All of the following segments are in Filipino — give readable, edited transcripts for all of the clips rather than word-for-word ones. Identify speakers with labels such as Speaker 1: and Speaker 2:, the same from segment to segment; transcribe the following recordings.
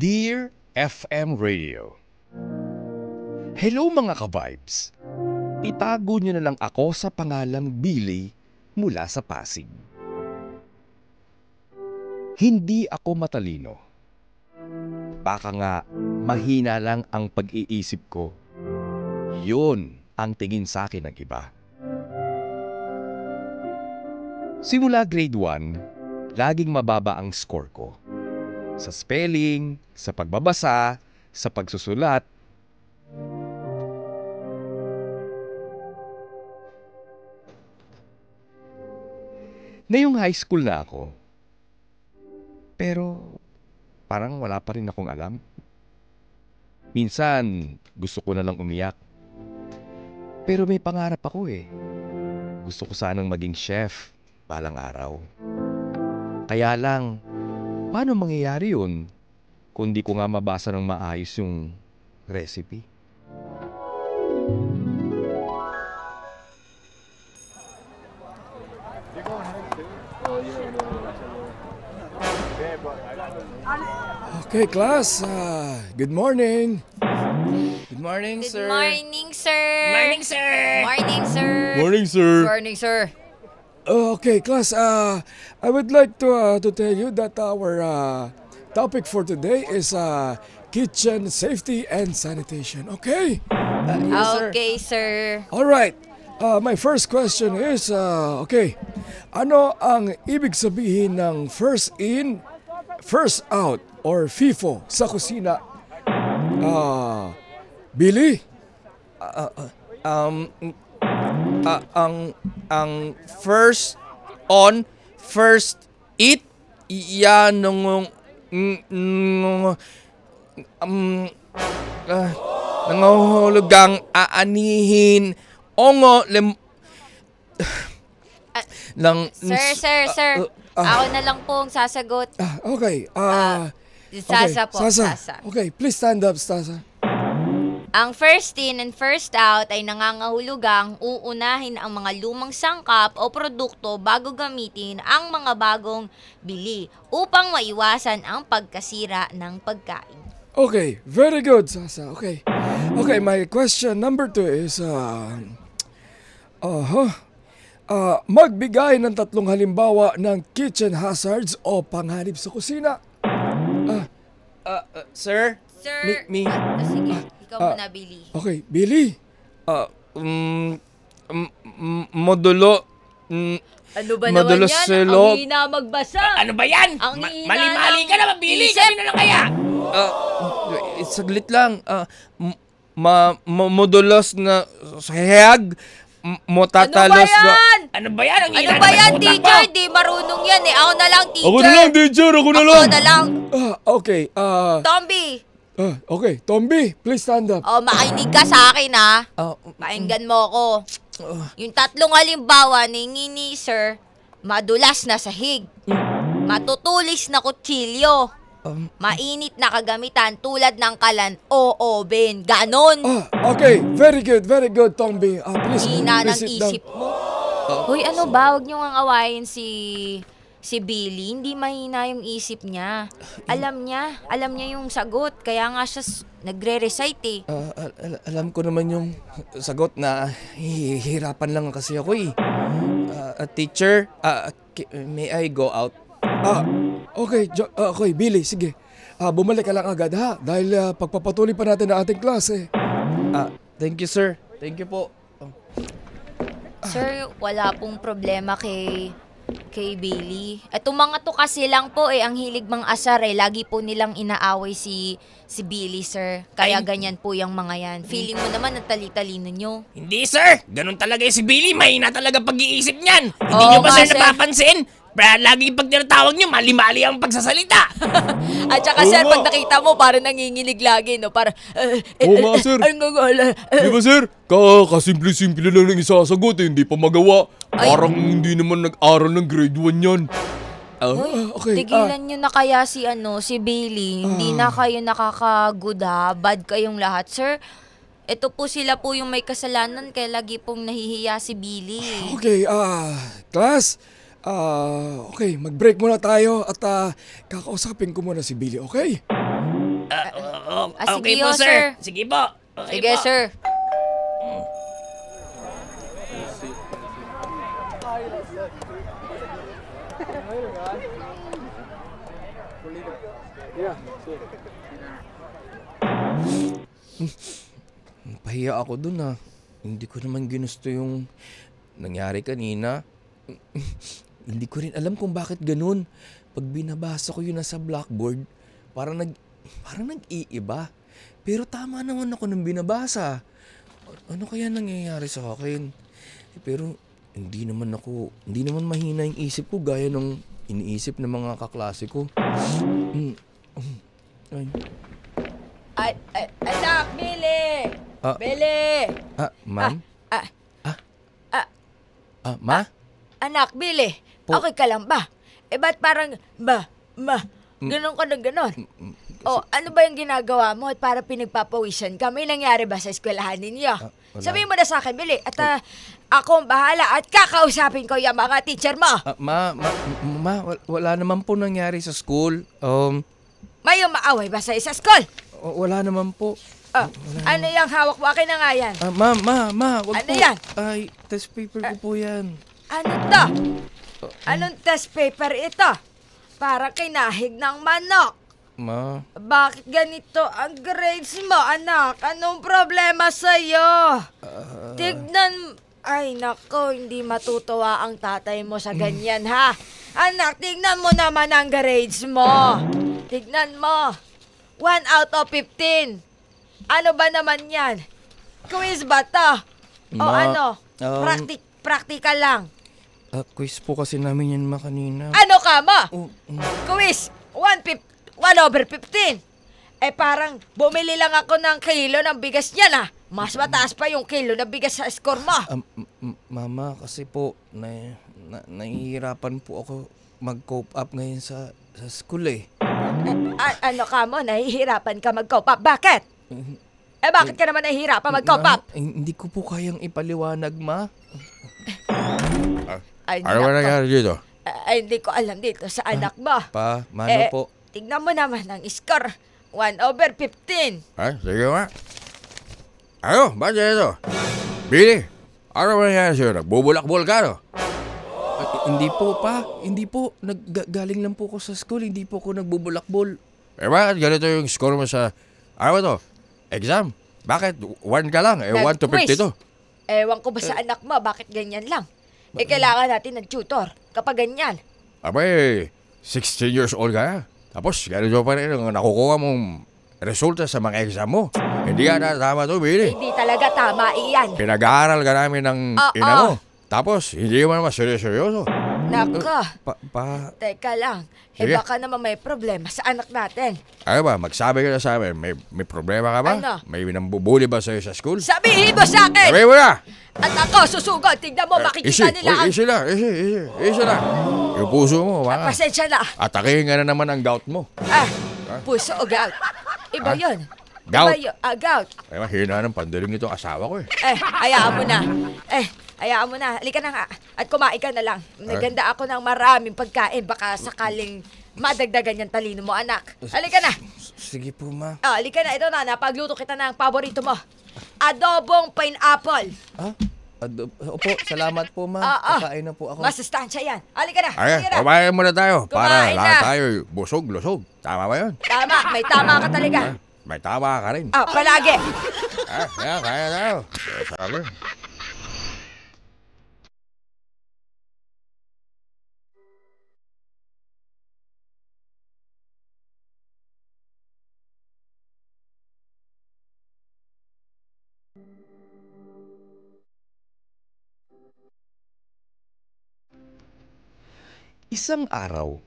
Speaker 1: Dear FM Radio. Hello mga ka-vibes. Itago niyo na lang ako sa pangalang Billy mula sa Pasig. Hindi ako matalino. Baka nga mahina lang ang pag-iisip ko. Yun ang tingin sa akin ng iba. Simula grade 1, laging mababa ang score ko. Sa spelling, sa pagbabasa, sa pagsusulat. Ngayong high school na ako, pero parang wala pa rin akong alam. Minsan, gusto ko na lang umiyak. Pero may pangarap ako eh. Gusto ko sanang maging chef balang araw. Kaya lang, paano mangyayari yun kung di ko nga mabasa ng maayos yung recipe?
Speaker 2: Okay, class. Good morning. Good morning,
Speaker 3: Good
Speaker 2: sir.
Speaker 3: morning, sir.
Speaker 4: Morning, sir.
Speaker 3: Morning, sir.
Speaker 1: Morning, sir.
Speaker 3: Morning, sir.
Speaker 2: Okay, class. I would like to tell you that our topic for today is kitchen safety and sanitation. Okay?
Speaker 4: Yes, sir.
Speaker 3: Okay, sir.
Speaker 2: All right. My first question is, okay, ano ang ibig sabihin ng first in, first out, or FIFO sa kusina? Billy?
Speaker 4: Ang first on, first eat, yan nanguhulog ang aanihin, ongo, lang,
Speaker 3: Sir. Ako na lang pong sasagot.
Speaker 2: Okay.
Speaker 3: Sasa po, Sasa.
Speaker 2: Okay, please stand up, Sasa.
Speaker 3: Ang first in and first out ay nangangahulugang uunahin ang mga lumang sangkap o produkto bago gamitin ang mga bagong bili upang maiwasan ang pagkasira ng pagkain.
Speaker 2: Okay, very good, Sasa. Okay. Okay, my question number 2 is, magbigay ng 3 halimbawa ng kitchen hazards o panganib sa kusina.
Speaker 4: sir,
Speaker 3: Sir,
Speaker 4: Me.
Speaker 3: Sige, ikaw muna, Billy.
Speaker 2: Okay, Billy.
Speaker 4: modulo,
Speaker 3: Ano ba
Speaker 4: Madulas
Speaker 3: naman yan?
Speaker 4: sa loob.
Speaker 3: Ang hina magbasa.
Speaker 4: ano ba yan?
Speaker 3: Ang hina
Speaker 4: Mali-mali
Speaker 3: ng
Speaker 4: ka naman, Billy.
Speaker 3: isip.
Speaker 4: Kami na lang kaya. Saglit lang. Modulos na sahag, motatalos
Speaker 3: Ano ba yan?
Speaker 4: Ano ba yan? Ang
Speaker 3: Ano
Speaker 4: hina
Speaker 3: ba
Speaker 4: naman
Speaker 3: yan,
Speaker 4: ng utak
Speaker 3: teacher?
Speaker 4: mo.
Speaker 3: Di marunong yan eh. Ako na lang, teacher.
Speaker 1: Ako na lang, teacher! Ako na lang!
Speaker 3: Ako na lang.
Speaker 2: Okay,
Speaker 3: Tomby,
Speaker 2: okay, Tomby, please stand up.
Speaker 3: makinig ka sa akin ha.
Speaker 4: Oh,
Speaker 3: Pakinggan mo ako. Yung 3 halimbawa ni sir, madulas na sahig, matutulis na kutsilyo, mainit na kagamitan tulad ng kalan o oven. Ganon.
Speaker 2: Okay, very good, Tomby. Please,
Speaker 3: Hina ng
Speaker 2: sit down.
Speaker 3: isip mo. Hoy, ano ba? Huwag niyo nga awayin si Billy. Hindi mahina yung isip niya. Alam niya yung sagot. Kaya nga siya nagre-recite eh.
Speaker 4: Alam ko naman yung sagot na hihirapan lang kasi ako eh. Teacher, may I go out?
Speaker 2: Okay, okay, Billy, sige. Bumalik ka lang agad ha, dahil pagpapatuloy pa natin ang ating klase.
Speaker 4: Thank you, sir. Thank you po.
Speaker 3: Sir, wala pong problema kay Billy. Etong mga to kasi lang po ang hilig mang asar Lagi po nilang inaaway si Billy, sir. Kaya ganyan po yung mga yan. Feeling mo naman ang tali-talino nyo.
Speaker 4: Hindi, sir. Ganun talaga si Billy. Mahina talaga pag-iisip niyan. Hindi
Speaker 3: Oo
Speaker 4: niyo ba,
Speaker 3: nga,
Speaker 4: sir,
Speaker 3: sir.
Speaker 4: napapansin? Lagi pag tinatawag niyo, mali-mali ang pagsasalita.
Speaker 3: At saka sir, pag nakita mo, parang nanginginig lagi, no? Parang,
Speaker 1: Oo nga, sir. Di ba, sir? Kasimple-simple lang ng isasagot eh. Hindi pa magawa. Parang hindi naman nag-aral ng grade 1 yan.
Speaker 2: Okay,
Speaker 3: Tigilan nyo na kaya si Billy. Hindi na kayo nakaka-good ha. Bad kayong lahat, sir. Ito po sila po yung may kasalanan kaya lagi pong nahihiya si Billy.
Speaker 2: Okay, class, Okay, mag-break muna tayo at kakausapin ko muna si Billy, okay?
Speaker 3: Sige po, sir.
Speaker 4: Sige po. Okay
Speaker 3: Sige,
Speaker 4: po.
Speaker 3: sir.
Speaker 4: Pahiya ako dun Hindi ko naman ginusto yung nangyari kanina. Hindi ko rin alam kung bakit ganun. Pag binabasa ko yun nasa blackboard, parang nag-iiba. Pero tama naman ako nang binabasa. Ano kaya nangyayari sa akin? Pero hindi naman mahina yung isip ko gaya nung iniisip ng mga kaklase ko. Ay.
Speaker 3: Anak, Billy!
Speaker 4: Ah.
Speaker 3: Billy!
Speaker 4: Ma'am? Ma?
Speaker 3: Anak, Billy,
Speaker 4: Po.
Speaker 3: okay ka lang ba? Ba't parang ganon ka na ganon? Ano ba yung ginagawa mo at para pinagpapawisan ka? May nangyari ba sa eskwelahan ninyo?
Speaker 4: Wala.
Speaker 3: Sabihin mo na sa akin, Billy, at ako ang bahala at kakausapin ko yung mga teacher mo.
Speaker 4: Wala naman po nangyari sa school.
Speaker 3: May umaaway ba sa school?
Speaker 4: Wala naman po.
Speaker 3: Ano yung hawak mo? Akin na nga yan.
Speaker 4: Wag
Speaker 3: Ano
Speaker 4: po.
Speaker 3: yan?
Speaker 4: Ay, test paper ko po yan.
Speaker 3: Ano to? Anong test paper ito? Para kinahig ng manok.
Speaker 4: Ma,
Speaker 3: Bakit ganito ang grades mo, anak? Anong problema sa'yo? Tignan... Ay, nako, hindi matutuwa ang tatay mo sa ganyan, ha? Anak, tignan mo naman ang grades mo. Tignan mo. 1 out of 15. Ano ba naman yan? Quiz ba to? O
Speaker 4: Ma,
Speaker 3: ano? Practical lang.
Speaker 4: quiz po kasi namin yan kanina.
Speaker 3: Ano ka mo?
Speaker 4: Oh,
Speaker 3: Quiz, 1 over 15. Parang bumili lang ako ng kilo ng bigas niyan Mas mataas pa yung kilo ng bigas sa score mo.
Speaker 4: Mama, kasi po, nahihirapan po ako mag-cope up ngayon sa school
Speaker 3: Ano ka mo? Nahihirapan ka mag-cope up? Bakit? Bakit ka naman nahihirapan mag-cope up?
Speaker 4: Hindi ko po kayang ipaliwanag, Ma.
Speaker 3: Ay,
Speaker 5: Ano ba
Speaker 3: nako.
Speaker 5: nangyari dito?
Speaker 3: Hindi ko alam dito sa anak mo.
Speaker 4: Mano po?
Speaker 3: Tignan mo naman ang score. 1 over 15.
Speaker 5: Ay, sige nga. Ano? Ba't ito? Billy, ano ba nangyari sa'yo? Nagbubulakbol ka, no?
Speaker 4: Hindi po, Pa. Hindi po. Galing lang po ako sa school. Hindi po ako nagbubulakbol.
Speaker 5: Bakit ganito yung score mo sa, ano ba to? Exam? Bakit? 1 ka lang. 1 to
Speaker 3: Nag-quiz.
Speaker 5: 52.
Speaker 3: Ewan ko ba sa anak mo, bakit ganyan lang? Kailangan natin ng tutor kapag ganyan.
Speaker 5: Abay, 16 years old ka na. Tapos, ganito pa rin ang nakukuha mong resulta sa mga exam mo. Hindi ka na tama to, Billy.
Speaker 3: Hindi talaga tama iyan.
Speaker 5: Pinag-aaral ka namin ng ina mo. Tapos, hindi mo naman seryoso.
Speaker 3: Nako,
Speaker 4: Pa.
Speaker 3: teka lang.
Speaker 5: Sige.
Speaker 3: Baka naman may problema sa anak natin.
Speaker 5: Ano ba, magsabi ka na sa amin, may problema ka ba?
Speaker 3: Ano?
Speaker 5: May nambubuli ba sa'yo sa school?
Speaker 3: Sabihin mo sa akin!
Speaker 5: Sabi mo na!
Speaker 3: At ako, susugod. Tignan mo, makikita nila ang...
Speaker 5: Easy na. Yung puso mo, baka.
Speaker 3: Pasensya na.
Speaker 5: Atakihin ka na naman ang gout mo.
Speaker 3: Puso o gout. Iba yun.
Speaker 5: Gout?
Speaker 3: Iba yun. Gout.
Speaker 5: Ay, mahina ng pandaling itong asawa ko
Speaker 3: Hayaan mo na. Hayaan mo na. Halika na nga. At kumain ka na lang. Naganda ako ng maraming pagkain. Baka sakaling madagdagan yung talino mo, anak. Halika na.
Speaker 4: Sige po, Ma.
Speaker 3: Halika na. Ito na. Napagluto kita ng paborito mo. Adobong pineapple.
Speaker 4: Opo, salamat po, Ma. Kakain na po ako.
Speaker 3: Masustansya yan. Halika na.
Speaker 5: Ay,
Speaker 3: Halika na.
Speaker 5: kumain muna tayo. Para
Speaker 3: Kumain
Speaker 5: lahat
Speaker 3: na.
Speaker 5: tayo busog-lusog. Tama ba yun?
Speaker 3: Tama. May tama ka talaga.
Speaker 5: May tama ka rin.
Speaker 3: Palagi.
Speaker 5: Kaya tayo. Sabi.
Speaker 1: Isang araw,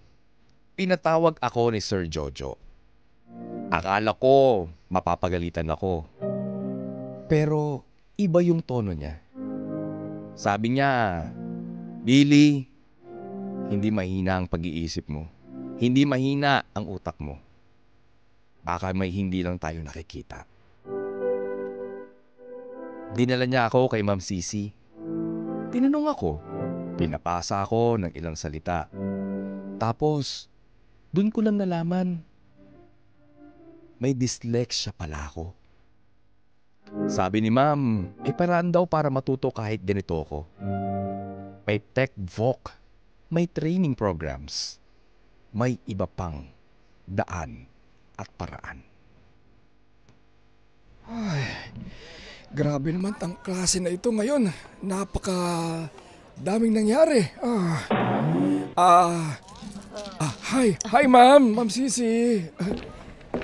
Speaker 1: pinatawag ako ni Sir Jojo. Akala ko mapapagalitan ako. Pero iba yung tono niya. Sabi niya, Billy, hindi mahina ang pag-iisip mo. Hindi mahina ang utak mo. Baka may hindi lang tayo nakikita. Dinala niya ako kay Ma'am Sisi. Tinanong ako, Pinapasa ako ng ilang salita. Tapos, dun ko lang nalaman, may dyslexia pala ako. Sabi ni ma'am, may paraan daw para matuto kahit ganito ko. May tech voc, may training programs, may iba pang daan at paraan.
Speaker 2: Grabe naman ang klase na ito ngayon. Napaka daming nangyari. Hi ma'am, Ma'am Sisi.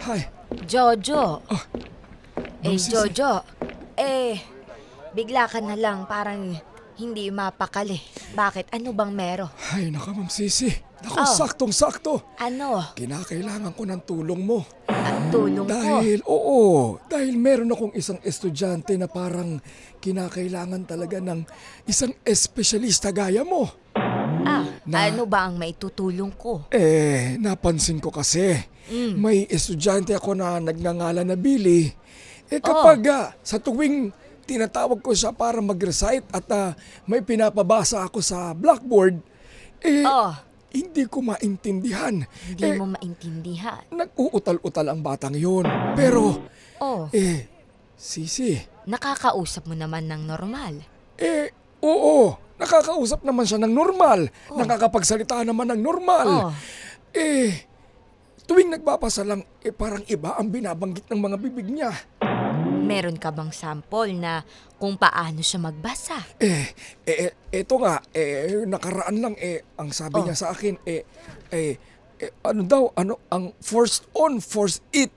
Speaker 2: Hi.
Speaker 3: Jojo.
Speaker 2: Ma'am Sisi.
Speaker 3: Jojo. Bigla ka na lang parang hindi mapakali. Bakit? Ano bang meron?
Speaker 2: Ay, naka Ma'am Sisi. Naku,
Speaker 3: Oh.
Speaker 2: saktong-sakto.
Speaker 3: Ano?
Speaker 2: Kinakailangan ko ng tulong mo.
Speaker 3: Tulong ko.
Speaker 2: Dahil meron akong isang estudyante na parang kinakailangan talaga ng isang espesyalista gaya mo.
Speaker 3: Ano ba ang maitutulong ko?
Speaker 2: Napansin ko kasi,
Speaker 3: Mm.
Speaker 2: may estudyante ako na nagngangalan na Billy. Kapag sa tuwing tinatawag ko siya para mag-recite at may pinapabasa ako sa blackboard, hindi ko maintindihan.
Speaker 3: Hindi mo maintindihan.
Speaker 2: Nag-uutal-utal ang batang yun. Pero, Sisi,
Speaker 3: Nakakausap mo naman ng normal.
Speaker 2: oo, nakakausap naman siya ng normal. Nakakapagsalita naman ng normal. Tuwing nagbabasa lang, parang iba ang binabanggit ng mga bibig niya.
Speaker 3: Meron ka bang sample na kung paano siya magbasa?
Speaker 2: Eto nga, nakaraan lang, ang sabi niya sa akin, ang forced on, forced it.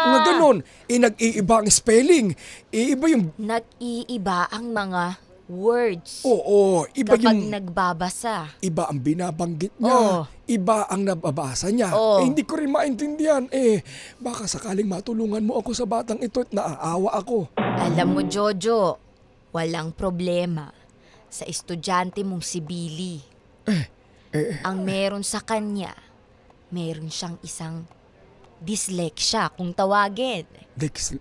Speaker 2: Mga ganun. Nag-iiba ang spelling. Iba yung...
Speaker 3: Nag-iiba ang mga words.
Speaker 2: Oo, iba
Speaker 3: kapag
Speaker 2: yung...
Speaker 3: nagbabasa.
Speaker 2: Iba ang binabanggit niya. Iba ang nababasa niya. Hindi ko rin maintindihan. Baka sakaling matulungan mo ako sa batang ito at naaawa ako.
Speaker 3: Alam mo, Jojo, walang problema sa estudyante mong si Billy. Ang meron sa kanya, meron siyang isang dyslexia, kung tawagin.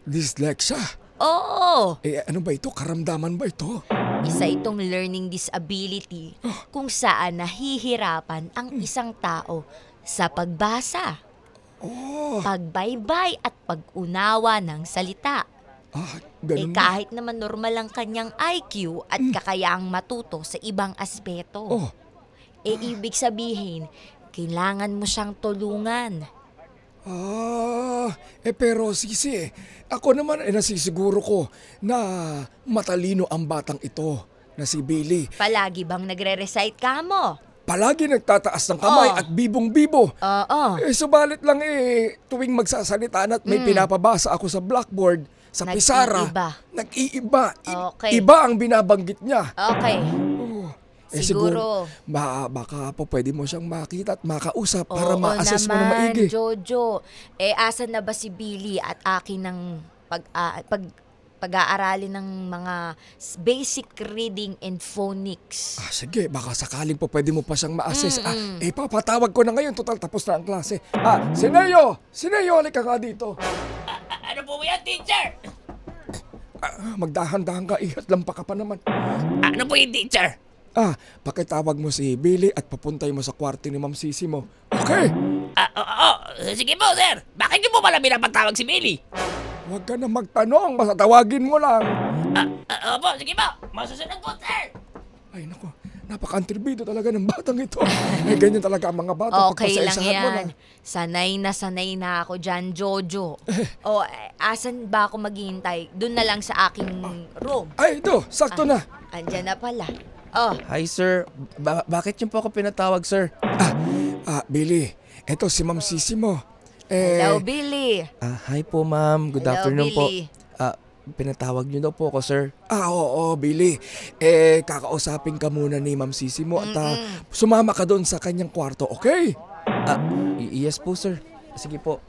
Speaker 2: Dyslexia?
Speaker 3: Oo!
Speaker 2: Ano ba ito? Karamdaman ba ito?
Speaker 3: Isa itong learning disability kung saan nahihirapan ang isang tao sa pagbasa, pagbaybay at pag-unawa ng salita.
Speaker 2: Ganun ba?
Speaker 3: Kahit naman normal ang kanyang IQ at kakayaang matuto sa ibang aspeto. Ibig sabihin, kailangan mo siyang tulungan.
Speaker 2: Pero Sisi, ako naman nasisiguro ko na matalino ang batang ito na si Billy.
Speaker 3: Palagi bang nagre-recite ka mo?
Speaker 2: Palagi nagtataas ng kamay at bibong-bibo. Subalit lang tuwing magsasalita at may pinapabasa ako sa blackboard, sa pisara, nag-iiba.
Speaker 3: Okay.
Speaker 2: Iba ang binabanggit niya.
Speaker 3: Okay. Siguro.
Speaker 2: Baka po pwede mo siyang makita at makausap para ma-assess mo na
Speaker 3: naman,
Speaker 2: maigi.
Speaker 3: Jojo. Asan na ba si Billy at akin ng pag-aaralin ng mga basic reading and phonics?
Speaker 2: Sige, baka sakaling po pwede mo pa siyang ma-assess. Papatawag ko na ngayon. Total, tapos na ang klase. Sineo! Sineo, halika nga dito.
Speaker 6: Ano po yan, teacher?
Speaker 2: Magdahan-dahan ka, ihat lang pa ka pa naman.
Speaker 6: Ano po yung teacher?
Speaker 2: Pakitawag mo si Billy at papuntay mo sa kwarto ni Ma'am Sisi mo. Okay?
Speaker 6: Sige po, sir. Bakit niyo po pala pinapatawag si Billy?
Speaker 2: Huwag ka na magtanong, basta tawagin mo lang.
Speaker 6: Opo, sige po. Masusunod po, sir.
Speaker 2: Ay, naku, napaka-antribido talaga ng batang ito. Ganyan talaga ang mga bata.
Speaker 3: Okay lang
Speaker 2: pagpasaisahan mo
Speaker 3: yan. Sanay na ako dyan, Jojo. Asan ba ako maghihintay? Doon na lang sa aking room.
Speaker 2: Ay, ito, sakto na.
Speaker 3: Andyan na pala.
Speaker 4: Hi, sir. Bakit niyo po ako pinatawag, sir?
Speaker 2: Billy, eto si Ma'am Sisi mo.
Speaker 3: Hello, Billy.
Speaker 4: Hi po, ma'am. Good
Speaker 3: Hello,
Speaker 4: afternoon
Speaker 3: Billy.
Speaker 4: po. Pinatawag niyo daw po ako, sir.
Speaker 2: Oo, Billy. Kakausapin ka muna ni Ma'am Sisi mo at sumama ka doon sa kanyang kwarto, okay?
Speaker 4: Yes po, sir. Sige po.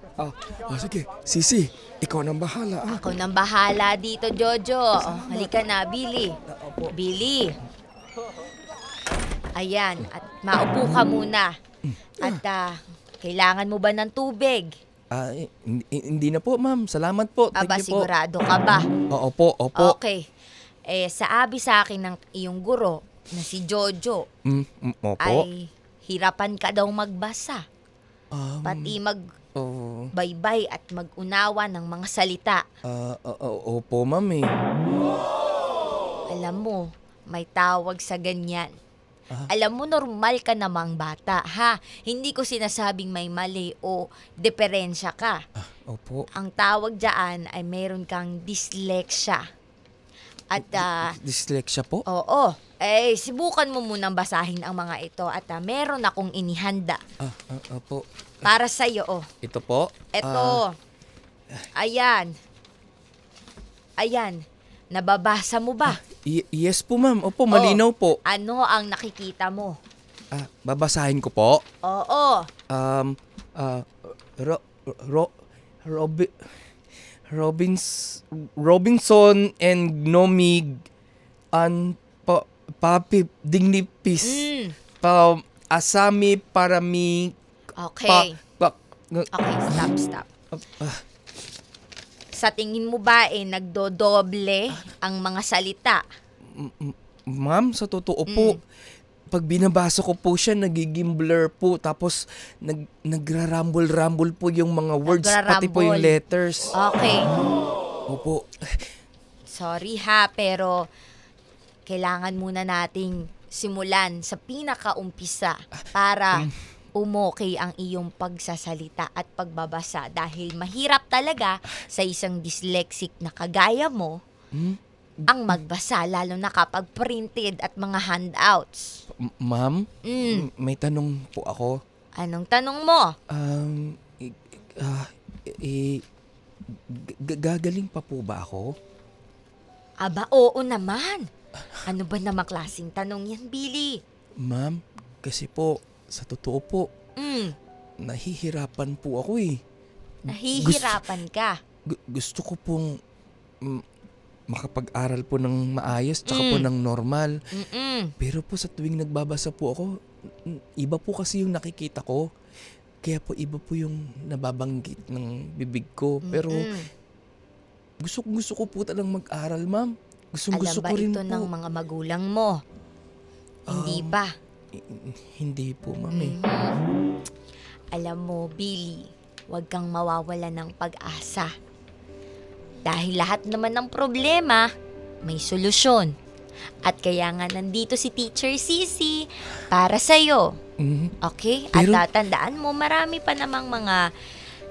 Speaker 2: Sige. Sisi, ikaw nang bahala.
Speaker 3: Ako nang bahala dito, Jojo. Halika na, Billy. Billy. Ayan, at maupo ka muna. At kailangan mo ba ng tubig?
Speaker 4: Hindi na po, ma'am. Salamat po. Thank you po.
Speaker 3: Sigurado ka ba?
Speaker 4: Opo.
Speaker 3: Okay. Saabi sa akin ng iyong guro na si Jojo
Speaker 4: Opo.
Speaker 3: ay hirapan ka daw magbasa.
Speaker 4: Um,
Speaker 3: Pati
Speaker 4: oh,
Speaker 3: magbaybay at mag-unawa ng mga salita.
Speaker 4: opo, ma'am eh.
Speaker 3: Alam mo, may tawag sa ganyan. Alam mo, normal ka namang bata, ha? Hindi ko sinasabing may mali o diferensya ka.
Speaker 4: Opo.
Speaker 3: Ang tawag dyan ay meron kang dyslexia. At,
Speaker 4: Dyslexia po?
Speaker 3: oo, subukan mo munang basahin ang mga ito at meron akong inihanda
Speaker 4: Opo.
Speaker 3: para sa'yo, oh.
Speaker 4: Ito po?
Speaker 3: Eto. Ayan. Ayan. Nababasa mo ba?
Speaker 4: Yes po, ma'am. Opo, malinaw po.
Speaker 3: Ano ang nakikita mo?
Speaker 4: Babasahin ko po.
Speaker 3: Oo.
Speaker 4: Robinson and Gnomig and Papi Dignipis. Asami Parami
Speaker 3: Okay. Okay, stop. Sa tingin mo ba nagdodoble ang mga salita?
Speaker 4: Ma'am, sa totoo po, pag binabasa ko po siya, nagiging blur po. Tapos, nagra-rumble-rumble po yung mga words, pati po yung letters.
Speaker 3: Okay.
Speaker 4: Opo.
Speaker 3: Sorry ha, pero kailangan muna nating simulan sa pinakaumpisa para umokay ang iyong pagsasalita at pagbabasa dahil mahirap talaga sa isang dyslexic na kagaya mo ang magbasa lalo na kapag printed at mga handouts.
Speaker 4: Ma'am, may tanong po ako.
Speaker 3: Anong tanong mo?
Speaker 4: Gagaling pa po ba ako?
Speaker 3: Aba, oo naman. Ano ba namang klaseng tanong yan, Billy?
Speaker 4: Ma'am, kasi po, sa totoo po, nahihirapan po ako eh.
Speaker 3: Nahihirapan ka?
Speaker 4: Gusto ko pong makapag-aral po ng maayos tsaka po ng normal. Pero po sa tuwing nagbabasa po ako, iba po kasi yung nakikita ko. Kaya po iba po yung nababanggit ng bibig ko. Pero gusto ko po talagang mag-aral, ma'am. Gusto ko rin po.
Speaker 3: Alam ba ito ng mga magulang mo? Hindi ba?
Speaker 4: Hindi po, ma'am eh.
Speaker 3: Alam mo, Billy, huwag kang mawawala ng pag-asa. Dahil lahat naman ng problema, may solusyon. At kaya nga nandito si Teacher Sisi para sa'yo. Okay?
Speaker 4: Pero,
Speaker 3: at tandaan mo, marami pa namang mga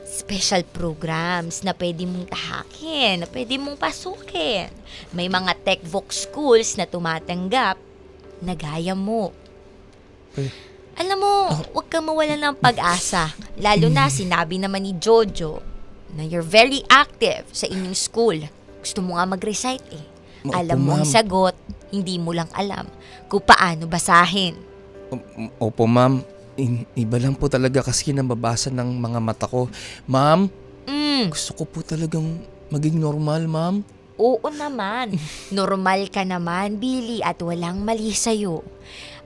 Speaker 3: special programs na pwede mong tahakin, na pwede mong pasukin. May mga TechVox schools na tumatanggap na gaya mo. Alam mo, huwag kang mawala ng pag-asa. Lalo na sinabi naman ni Jojo na you're very active sa inyong school. Gusto mo nga mag-recite eh. Alam mo ang sagot, hindi mo lang alam kung paano basahin.
Speaker 4: Opo, ma'am. Iba lang po talaga kasi nababasa ng mga mata ko. Ma'am, gusto ko po talagang maging normal, ma'am.
Speaker 3: Oo naman. Normal ka naman, Billy, at walang mali sa'yo.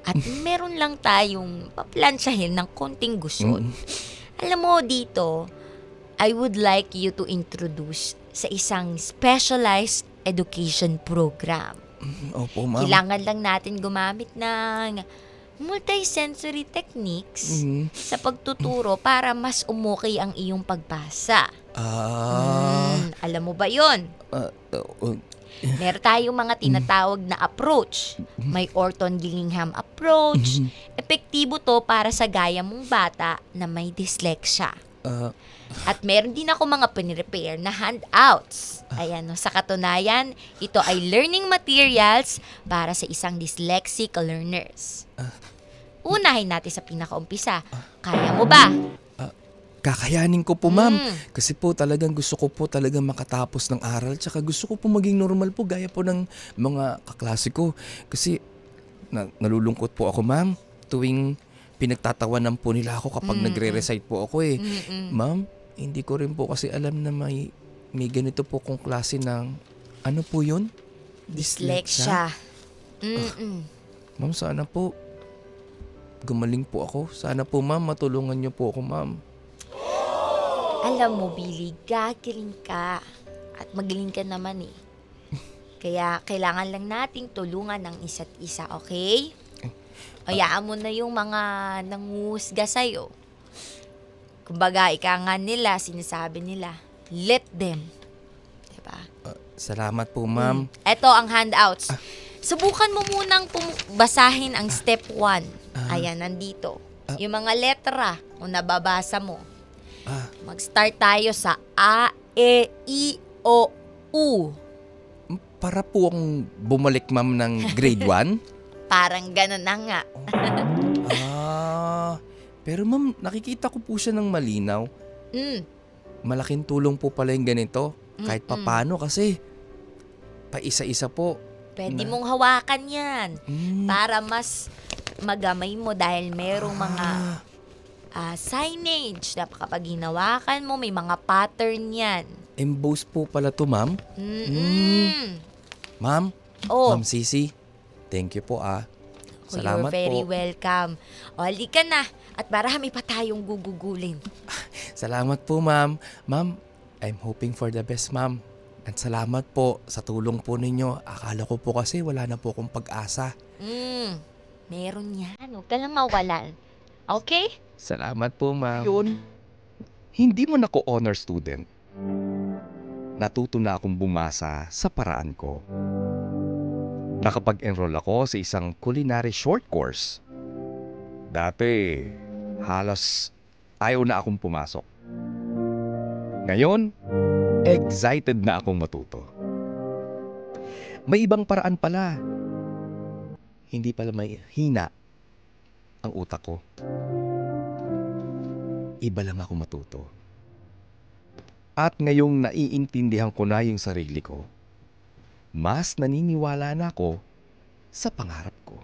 Speaker 3: At meron lang tayong paplansyahin ng konting gusot. Alam mo dito, I would like you to introduce sa isang specialized education program.
Speaker 4: Opo, ma'am.
Speaker 3: Kailangan lang natin gumamit ng multisensory techniques sa pagtuturo para mas umukay ang iyong pagbasa. Alam mo ba yon? Meron tayong mga tinatawag na approach. May Orton Gillingham approach. Epektibo to para sa gaya mong bata na may dyslexia. At meron din ako mga pinrepair na handouts. Ayan, sa katunayan, ito ay learning materials para sa isang dyslexic learners. Unahin natin sa pinakaumpisa. Kaya mo ba?
Speaker 4: Kakayanin ko po, ma'am. Kasi po talagang gusto ko po talagang makatapos ng aral. Tsaka gusto ko po maging normal po gaya po ng mga kaklase ko. Kasi nalulungkot po ako, ma'am. Tuwing pinagtatawanan po nila ako kapag nagre-recite po ako eh. Ma'am, hindi ko rin po kasi alam na may ganito po kong klase ng ano po yun?
Speaker 3: Dyslexia.
Speaker 4: Ma'am, sana po gumaling po ako. Sana po, ma'am, matulungan niyo po ako, ma'am.
Speaker 3: Alam mo, Billy, gagaling ka. At magaling ka naman eh. Kaya kailangan lang nating tulungan ng isa't isa, okay? Hayaan mo na yung mga nanguhusga sa'yo. Kumbaga, ika nga nila, sinasabi nila, let them. Diba?
Speaker 4: Salamat po, ma'am.
Speaker 3: Ito ang handouts. Subukan mo munang basahin ang step 1. Ayan, nandito. Yung mga letra kung nababasa mo. Mag-start tayo sa A, E, I, O, U.
Speaker 4: Para po akong bumalik, ma'am, ng grade 1?
Speaker 3: Parang ganun na nga.
Speaker 4: Pero ma'am, nakikita ko po siya ng malinaw. Malaking tulong po pala yung ganito. Kahit papano kasi paisa-isa po.
Speaker 3: Pwede mong hawakan yan para mas magamay mo dahil merong mga signage na kapag hinawakan mo, may mga pattern yan.
Speaker 4: Emboss po pala to, ma'am. Ma'am,
Speaker 3: Oh.
Speaker 4: Ma'am Sisi, thank you po Salamat
Speaker 3: You're very
Speaker 4: po.
Speaker 3: welcome. O, halika na. At marami pa tayong gugugulin.
Speaker 4: Salamat po, ma'am. Ma'am, I'm hoping for the best, ma'am. At salamat po sa tulong po ninyo. Akala ko po kasi wala na po akong pag-asa.
Speaker 3: Meron yan. Huwag ka lang mawalan. Okay?
Speaker 4: Salamat po, ma'am.
Speaker 1: Yun, hindi man ako honor student. Natuto na akong bumasa sa paraan ko. Nakapag-enroll ako sa isang culinary short course. Dati, halos ayaw na akong pumasok. Ngayon, excited na akong matuto. May ibang paraan pala. Hindi pala may hina ang utak ko. Iba lang ako matuto. At ngayong naiintindihan ko na yung sarili ko, mas naniniwala na ako sa pangarap ko.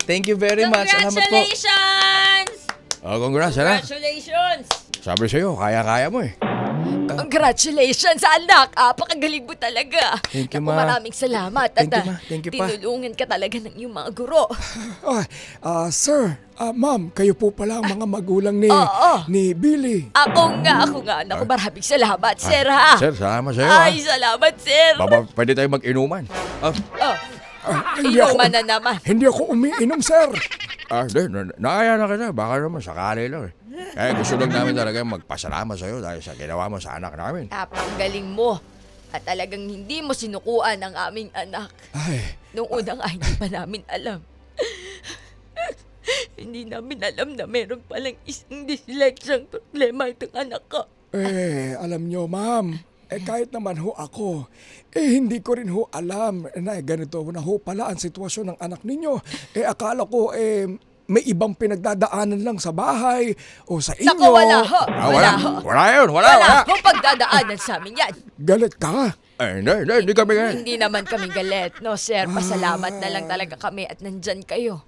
Speaker 4: Thank you very much. Salamat po.
Speaker 3: Congratulations!
Speaker 5: Congrats, anak.
Speaker 3: Congratulations!
Speaker 5: Sabi sa'yo, kaya-kaya mo eh.
Speaker 3: Congratulations, anak! Apakagaling mo talaga.
Speaker 4: Thank you,
Speaker 3: Naku,
Speaker 4: ma.
Speaker 3: maraming salamat.
Speaker 4: Thank
Speaker 3: At
Speaker 4: you, ma. Thank you, pa.
Speaker 3: tinulungan ka talaga ng iyong mga guro.
Speaker 2: Sir, ma'am, kayo po pala ang mga magulang ni Billy.
Speaker 3: Ako nga. Naku, maraming salamat, sir, ha?
Speaker 5: Sir, salamat sa'yo
Speaker 3: Ay, salamat, sir.
Speaker 5: Baba, pwede tayo mag-inuman.
Speaker 3: Inuman na naman.
Speaker 2: Hindi ako umiinom, sir.
Speaker 5: Naaya na kita. Baka naman, sakali lang eh. Gusto lang namin talaga magpasalamat sa'yo dahil sa ginawa mo sa anak namin.
Speaker 3: Napakagaling mo. At talagang hindi mo sinukuan ang aming anak.
Speaker 2: Ay,
Speaker 3: Nung unang hindi pa namin alam. Hindi namin alam na meron palang isang dyslexia problema itong anak ko.
Speaker 2: alam nyo, ma'am, kahit naman ho ako, hindi ko rin ho alam na ganito na ho pala ang sitwasyon ng anak ninyo. Akala ko, may ibang pinagdadaanan lang sa bahay o sa inyo.
Speaker 3: Naku, wala ho.
Speaker 5: Wala yun.
Speaker 3: Wala ho pagdadaanan sa amin yan.
Speaker 2: Galit ka?
Speaker 5: Hindi kami nga.
Speaker 3: Hindi naman kami galit, no, sir. Pasalamat na lang talaga kami at nandyan kayo.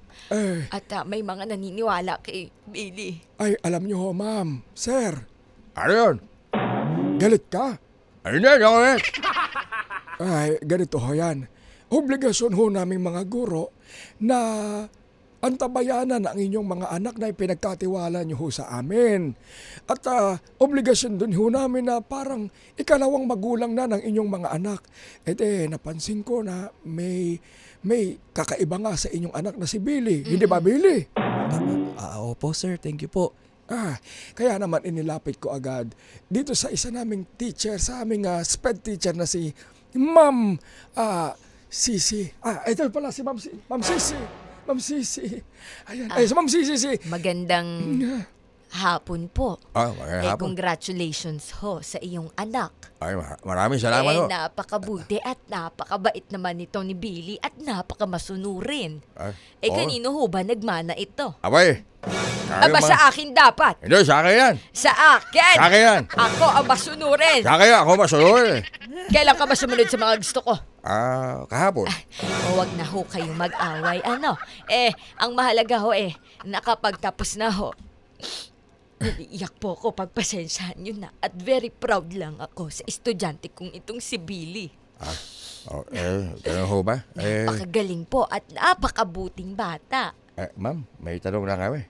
Speaker 3: At may mga naniniwala kay Billy.
Speaker 2: Ay, alam nyo ho, ma'am. Sir,
Speaker 5: Ano yun?
Speaker 2: galit ka?
Speaker 5: Hindi ako eh.
Speaker 2: Ay, ganito ho yan. Obligasyon ho naming mga guro na antabayanan ang inyong mga anak na ipinagkatiwala nyo ho sa amin. At obligasyon dun ho namin na parang ikalawang magulang na ng inyong mga anak. Napansin ko na may kakaiba nga sa inyong anak na si Billy. Hindi ba, Billy?
Speaker 4: Opo, sir. Thank you po.
Speaker 2: Kaya naman inilapit ko agad dito sa isa naming teacher, sa aming SPED teacher na si Ma'am Sisi. Ito pala si Ma'am Sisi. Ma'am Sisi. Ayan, si Ma'am Sisi.
Speaker 3: Magandang Hapon po.
Speaker 5: Magandang hapon.
Speaker 3: Congratulations ho sa iyong anak.
Speaker 5: Ay, maraming salamat ho.
Speaker 3: Napakabuti at napakabait naman ito ni Billy at napakamasunurin.
Speaker 5: Oo.
Speaker 3: Kanino ho ba nagmana ito?
Speaker 5: Abay.
Speaker 3: Aba, sa akin dapat.
Speaker 5: Hindi, sa akin yan.
Speaker 3: Sa akin.
Speaker 5: Sa akin yan.
Speaker 3: Ako ang masunurin.
Speaker 5: Sa akin yan. Ako masunod eh.
Speaker 3: Kailan ka ba sumunod sa mga gusto ko?
Speaker 5: Kahapon.
Speaker 3: Huwag na ho kayong mag-away. Ang mahalaga ho nakapagtapos na ho. Naiiyak po ako, pagpasensyahan nyo na. At very proud lang ako sa estudyante kong itong si Billy.
Speaker 5: Ganun ho ba?
Speaker 3: Napakagaling po at napakabuting bata.
Speaker 5: Ma'am, may tanong lang kami.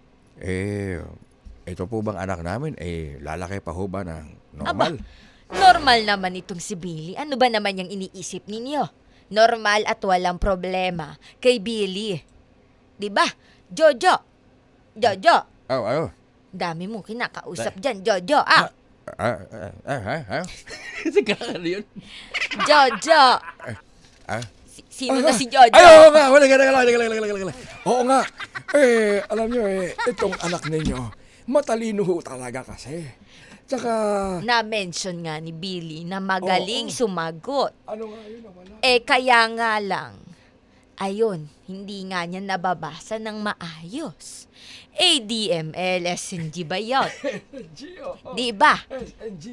Speaker 5: Ito po bang anak namin, lalaki pa ho ba ng normal?
Speaker 3: Normal naman itong si Billy. Ano ba naman yung iniisip ninyo? Normal at walang problema kay Billy. Diba? Jojo!
Speaker 5: Ano?
Speaker 3: Dami mong kinakausap dyan, Jojo.
Speaker 5: Sige ka yun.
Speaker 3: Jojo! Sino na si Jojo?
Speaker 2: Ay, oo nga. Wala. Oo nga. Alam nyo itong anak ninyo, matalino ho talaga kasi. Tsaka...
Speaker 3: Na-mention nga ni Billy na magaling sumagot.
Speaker 2: Ano nga yun? Wala.
Speaker 3: Kaya nga lang, ayun, hindi nga niya nababasa ng maayos. ADML, SNG ba yun? Di ba?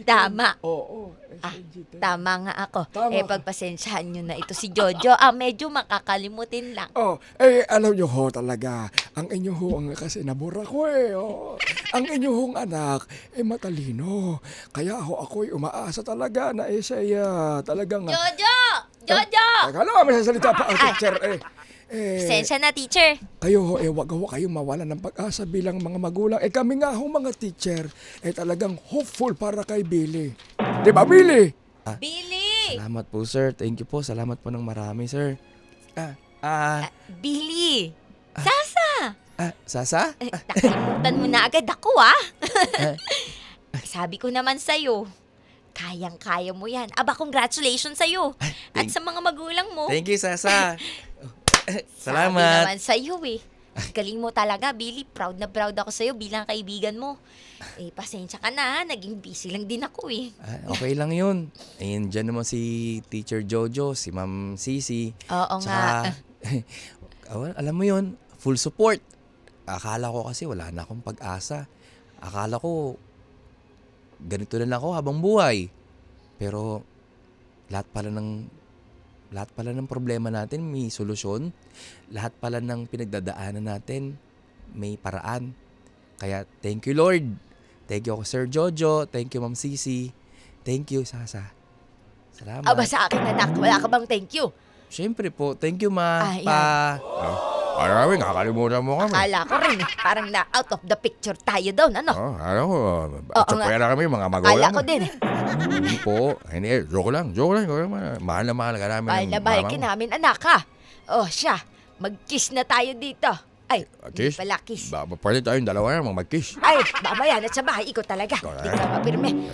Speaker 3: Tama.
Speaker 2: Oo. SNG.
Speaker 3: Tama nga ako.
Speaker 2: Tama.
Speaker 3: Pagpasensyahan nyo na ito si Jojo. Medyo makakalimutin lang.
Speaker 2: Alam nyo ho talaga, ang inyo ho ang kasi nabura ko Ang inyo hong anak, matalino. Kaya ako'y umaasa talaga na siya talagang...
Speaker 3: Jojo!
Speaker 2: Teka lang, may sasalita pa ang teacher
Speaker 3: Pasensya na, teacher.
Speaker 2: Kayo wag ho kayong mawalan ng pag-asa bilang mga magulang. Kami nga ho mga teacher, talagang hopeful para kay Billy. Di ba, Billy?
Speaker 3: Billy!
Speaker 4: Salamat po, sir. Thank you po. Salamat po ng marami, sir.
Speaker 3: Billy! Sasa!
Speaker 4: Sasa?
Speaker 3: Nakalimutan mo na agad ako, Sabi ko naman sa'yo, kayang-kaya mo yan. Congratulations sa'yo. At sa mga magulang mo.
Speaker 4: Thank you, Sasa.
Speaker 3: Sabi
Speaker 4: Salamat.
Speaker 3: naman sa'yo Galing mo talaga, Billy. Proud na proud ako sa'yo bilang kaibigan mo. Pasensya ka na, naging busy lang din ako
Speaker 4: Okay lang yun. Dyan naman si Teacher Jojo, si Ma'am Sisi.
Speaker 3: Oo nga.
Speaker 4: Alam mo yun, full support. Akala ko kasi wala na akong pag-asa. Akala ko ganito na lang ako habang buhay. Pero lahat pala ng problema natin may solusyon. Lahat pala ng pinagdadaanan natin may paraan. Kaya thank you, Lord. Thank you, Sir Jojo. Thank you, Ma'am Sisi. Thank you, Sasa. Salamat.
Speaker 3: Sa akin, anak. Wala ka bang thank you?
Speaker 4: Siyempre po. Thank you, Ma.
Speaker 5: Marami, nakakalimutan mo kami.
Speaker 3: Akala ko rin Parang na out of the picture tayo doon, ano?
Speaker 5: Tsapera kami, mga magulang.
Speaker 3: Akala ko din
Speaker 5: Hindi po. Hindi, joke lang. Mahal na mahal ka namin.
Speaker 3: Mahal na mahal ka namin, anak, ha? Siya. Mag-kiss na tayo dito. Ay,
Speaker 5: Kiss?
Speaker 3: hindi pala kiss.
Speaker 5: Pwede tayong dalawa na mag-kiss.
Speaker 3: Ay, mamaya na sa bahay. Ikaw talaga. Di ka mapirme.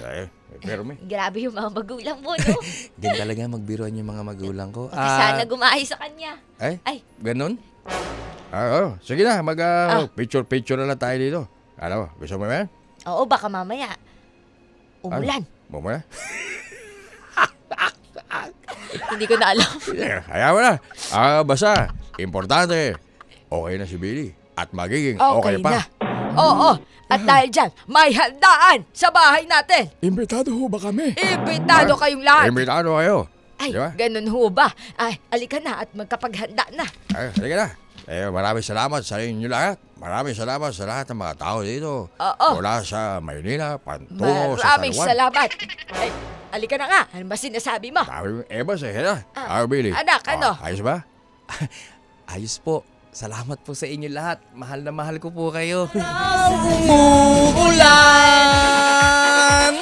Speaker 5: Pero may.
Speaker 3: Grabe yung mga magulang mo, no?
Speaker 4: Gan talaga magbiruan yung mga magulang ko.
Speaker 3: Sana gumahay sa kanya. Ay.
Speaker 4: Ganun?
Speaker 5: Sige na, picture na lang tayo dito. Ano, gusto mo yan?
Speaker 3: Oo, baka mamaya. Umulan.
Speaker 5: Mamaya?
Speaker 3: Hindi ko na alam.
Speaker 5: Kaya mo na. Basta, importante, okay na si Billy. At magiging okay pa.
Speaker 3: Na. Oo. At dahil dyan, may handaan sa bahay natin.
Speaker 2: Imbitado ho ba kami?
Speaker 3: Imbitado kayong lahat.
Speaker 5: Imbitado kayo.
Speaker 3: Ay,
Speaker 5: Diba?
Speaker 3: ganun ho ba? Ay, alika na at magkapaghanda na.
Speaker 5: Halika na. Maraming salamat sa inyo lahat. Maraming salamat sa lahat ng mga tao dito.
Speaker 3: Oo.
Speaker 5: Mula sa Maynila, pantungo sa
Speaker 3: Maraming
Speaker 5: San Juan.
Speaker 3: salamat. Ay, alika na nga. Ano ba sinasabi mo?
Speaker 5: Sabi mo, Bas, Billy.
Speaker 3: Anak, ano?
Speaker 5: Ayos ba?
Speaker 4: Ayos po. Salamat po sa inyo lahat. Mahal na mahal ko po kayo.
Speaker 1: Umuulan!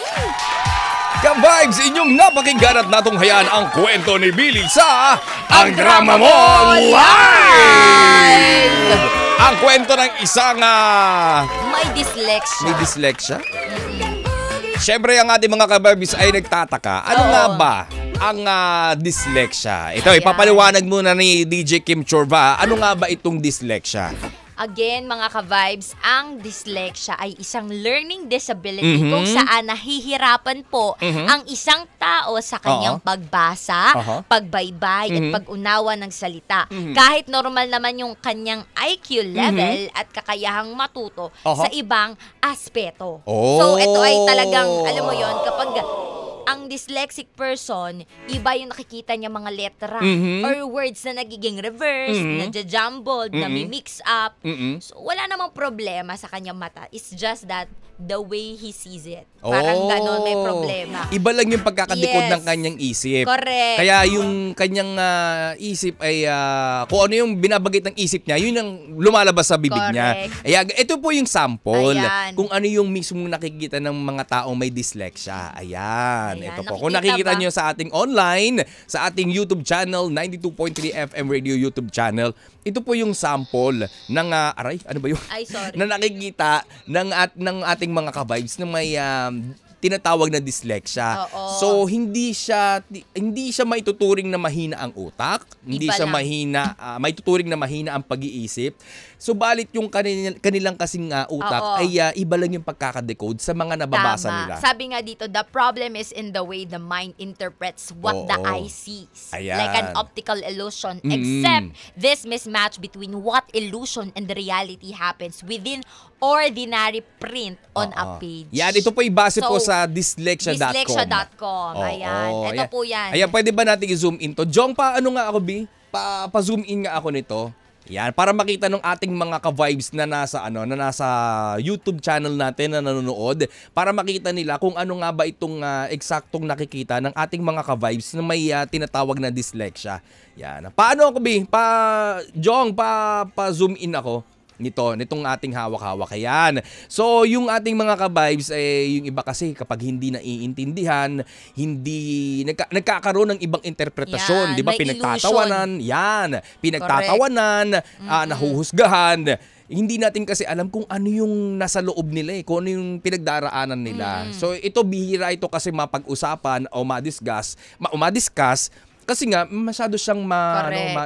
Speaker 1: Ka-vibes, inyong napakinggan at natunghayan ang kwento ni Billy sa Ang Drama Mo Live! Ang kwento ng isang
Speaker 3: May dyslexia.
Speaker 4: May dyslexia?
Speaker 1: Siyempre, ang ating mga kababis ay nagtataka. Ano
Speaker 3: Oo.
Speaker 1: nga ba ang dyslexia? Ito,
Speaker 3: Ayan.
Speaker 1: ipapaliwanag muna ni DJ Kim Chorva. Ano nga ba itong dyslexia?
Speaker 3: Again, mga ka-vibes, ang dyslexia ay isang learning disability kung saan nahihirapan po ang isang tao sa kanyang pagbasa, pagbaybay, at pag-unawa ng salita. Kahit normal naman yung kanyang IQ level at kakayahang matuto sa ibang aspeto. So, ito ay talagang, alam mo yon, kapag ang dyslexic person, iba yung nakikita niya mga letra or words na nagiging reverse, na-jumbled, na mix up. So, wala namang problema sa kanyang mata. It's just that the way he sees it. Parang ganon, may problema.
Speaker 4: Iba lang yung pagkakadikod
Speaker 3: Yes.
Speaker 4: ng kanyang isip.
Speaker 3: Correct.
Speaker 4: Kaya yung kanyang isip ay kung ano yung binabagit ng isip niya, yun ang lumalabas sa bibig niya.
Speaker 3: Correct.
Speaker 4: Kaya ito po yung sample
Speaker 3: Ayan.
Speaker 4: kung ano yung mismo nakikita ng mga taong may dyslexia. Ayan.
Speaker 3: Ayan,
Speaker 4: Ito po.
Speaker 3: nakikita
Speaker 4: Kung nakikita
Speaker 3: ba?
Speaker 4: nyo sa ating online, sa ating YouTube channel, 92.3 FM Radio YouTube channel, ito po yung sample ng, aray, ano ba yun?
Speaker 3: Ay, sorry.
Speaker 4: Na nakikita ng ating mga ka-vibes na may tinatawag na dyslexia.
Speaker 3: Oo.
Speaker 4: So hindi siya maituturing na mahina ang utak, hindi
Speaker 3: Iba
Speaker 4: siya
Speaker 3: lang.
Speaker 4: mahina maituturing na mahina ang pag-iisip. Subalit yung kanilang kasing utak
Speaker 3: Oo.
Speaker 4: ay iba lang yung pagkakadecode sa mga nababasa
Speaker 3: Tama.
Speaker 4: nila.
Speaker 3: Sabi nga dito, the problem is in the way the mind interprets what the
Speaker 4: Oo.
Speaker 3: eye sees.
Speaker 4: Ayan.
Speaker 3: Like an optical illusion. Except, this mismatch between what illusion and the reality happens within ordinary print on a page.
Speaker 4: Yan, ito po ibase po
Speaker 3: So,
Speaker 4: sa dyslexia.com.
Speaker 3: dyslexia.com. Ayan.
Speaker 4: Oo,
Speaker 3: Ito po yan.
Speaker 4: Ayan, pwede ba natin i-zoom in to? Jong, paano nga ako, B? Pa-zoom in nga ako nito. Yan, para makita ng ating mga ka-vibes na nasa YouTube channel natin na nanonood, para makita nila kung ano nga ba itong eksaktong nakikita ng ating mga ka-vibes na may tinatawag na dyslexia. Yan. Paano ako, B? Jong, pa-zoom in ako nitong ating hawak-hawak. Ayan. So, yung ating mga ka-vibes, yung iba kasi kapag hindi naiintindihan, hindi nagkakaroon ng ibang interpretasyon.
Speaker 3: Yan,
Speaker 4: Di ba?
Speaker 3: may
Speaker 4: Pinagtatawanan. Yan. Pinagtatawanan, nahuhusgahan. Hindi natin kasi alam kung ano yung nasa loob nila kung ano yung pinagdaraanan nila. So, ito bihira ito kasi mapag-usapan o madiscuss kasi nga masyado siyang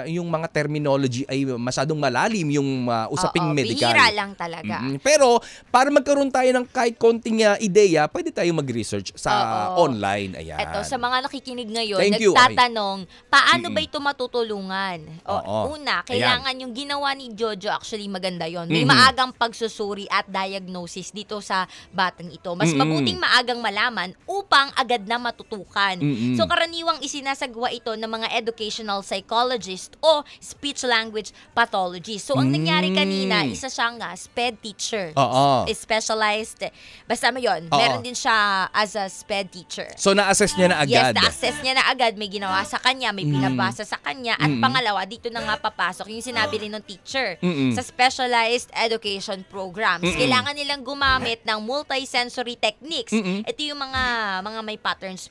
Speaker 4: yung mga terminology ay masyadong malalim yung usaping
Speaker 3: Oo,
Speaker 4: medical.
Speaker 3: bihira lang talaga.
Speaker 4: Pero para magkaroon tayo ng kahit konting ideya, pwede tayo mag-research sa
Speaker 3: Oo.
Speaker 4: online. Ayan.
Speaker 3: Eto, sa mga nakikinig ngayon,
Speaker 4: Thank you.
Speaker 3: nagtatanong, paano ba ito matutulungan?
Speaker 4: Oo.
Speaker 3: Una, kailangan yung ginawa ni Jojo, actually maganda yon. May
Speaker 4: Mhm.
Speaker 3: maagang pagsusuri at diagnosis dito sa batang ito. Mas mabuting maagang malaman upang agad na matutukan. So, karaniwang isinasagwa ito ng mga educational psychologist o speech language pathologist. So, ang nangyari kanina, isa siyang SPED teacher.
Speaker 4: Oo.
Speaker 3: Specialized. Basta mo yun.
Speaker 4: Oo.
Speaker 3: Meron din siya as a SPED teacher.
Speaker 4: So na-assess niya na
Speaker 3: Yes,
Speaker 4: agad.
Speaker 3: na-access niya na agad. May ginawa sa kanya, may pinabasa sa kanya. At pangalawa, dito na nga papasok yung sinabi rin ng teacher sa specialized education programs. Kailangan nilang gumamit ng multisensory techniques. Ito yung mga may patterns.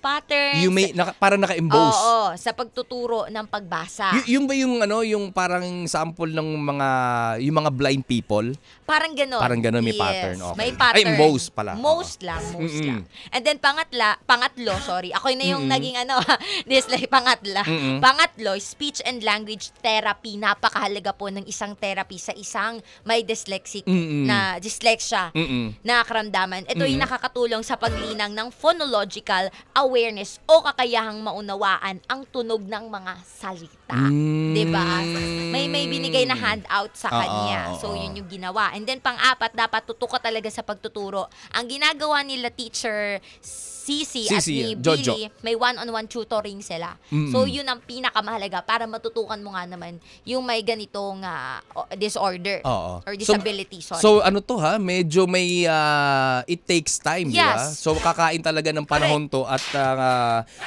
Speaker 4: Yung may parang naka-emboss.
Speaker 3: Oo, sa pagtuturo ng pagbasa.
Speaker 4: Yung ba yung parang sample ng yung mga blind people?
Speaker 3: Parang gano'n.
Speaker 4: Parang gano'n, may
Speaker 3: Yes,
Speaker 4: pattern. Okay.
Speaker 3: May pattern.
Speaker 4: Ay, most pala.
Speaker 3: Most lang. And then pangatlo, sorry. Ako na yung naging dislike, Pangatlo, speech and language therapy. Napakahalaga po ng isang therapy sa isang may dyslexic na dyslexia na karamdaman. Ito ay nakakatulong sa paglinang ng phonological awareness o kakayahang maunawaan ang tunog ng mga salita. 'Di ba? May binigay na handout sa kanya. So yun yung ginawa. And then pang-apat, dapat tutok ka talaga sa pagtuturo. Ang ginagawa nila teacher Sisi at ni
Speaker 4: Jojo.
Speaker 3: Billy, may one-on-one tutoring sila. So yun ang pinakamahalaga para matutukan mo nga naman yung may ganitong disorder
Speaker 4: Oo.
Speaker 3: or disability. Sorry.
Speaker 4: So ano to medyo may it takes time, di ba?
Speaker 3: Yes.
Speaker 4: So kakain talaga ng panahon to at